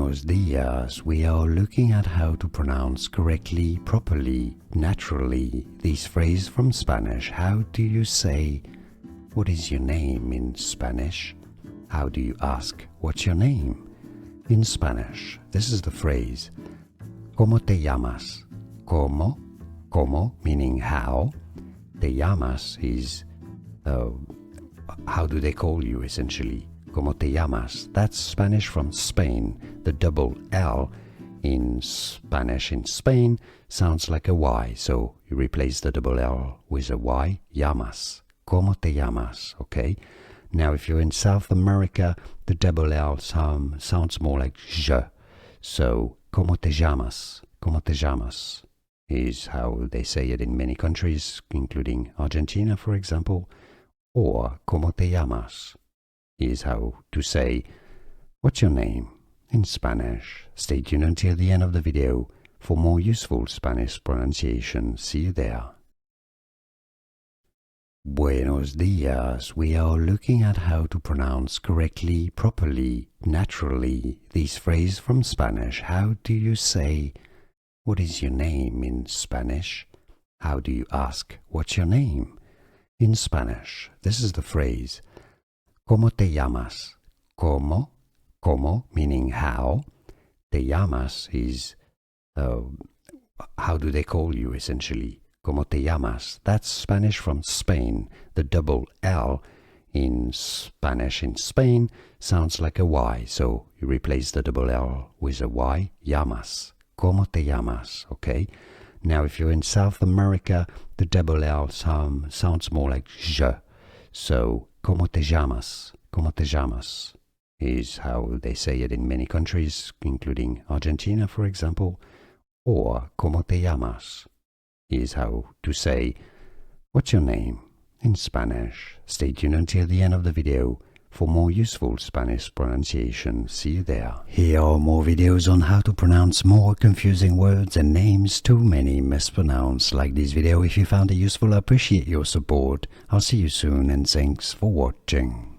Buenos dias. We are looking at how to pronounce correctly, properly, naturally this phrase from Spanish. How do you say, "What is your name?" in Spanish? How do you ask, "What's your name?" in Spanish? This is the phrase, ¿Cómo te llamas? ¿Cómo? ¿Cómo? Meaning how. Te llamas is how do they call you, essentially. ¿Cómo te llamas? That's Spanish from Spain. The double L in Spanish in Spain sounds like a Y, so you replace the double L with a Y. Llamas. ¿Cómo te llamas? Okay. Now, if you're in South America, the double L sounds more like je. So, ¿Cómo te llamas? ¿Cómo te llamas? Is how they say it in many countries, including Argentina, for example. Or, ¿Cómo te llamas? Is how to say, "What's your name?" in Spanish. Stay tuned until the end of the video for more useful Spanish pronunciation. See you there. Buenos dias. We are looking at how to pronounce correctly, properly, naturally this phrase from Spanish. How do you say, "What is your name?" in Spanish? How do you ask, "What's your name?" in Spanish? This is the phrase, ¿Cómo te llamas? ¿Cómo? ¿Cómo? Meaning how. Te llamas is how do they call you, essentially. ¿Cómo te llamas? That's Spanish from Spain. The double L in Spanish in Spain sounds like a Y, so you replace the double L with a Y. Llamas. ¿Cómo te llamas? Okay. Now, if you're in South America, the double L sounds more like je. So, ¿Cómo te llamas? ¿Cómo te llamas? Is how they say it in many countries, including Argentina, for example. Or, ¿Cómo te llamas? Is how to say, "What's your name?" in Spanish. Stay tuned until the end of the video for more useful Spanish pronunciation. See you there. Here are more videos on how to pronounce more confusing words and names too many mispronounced. Like this video if you found it useful. I appreciate your support. I'll see you soon and thanks for watching.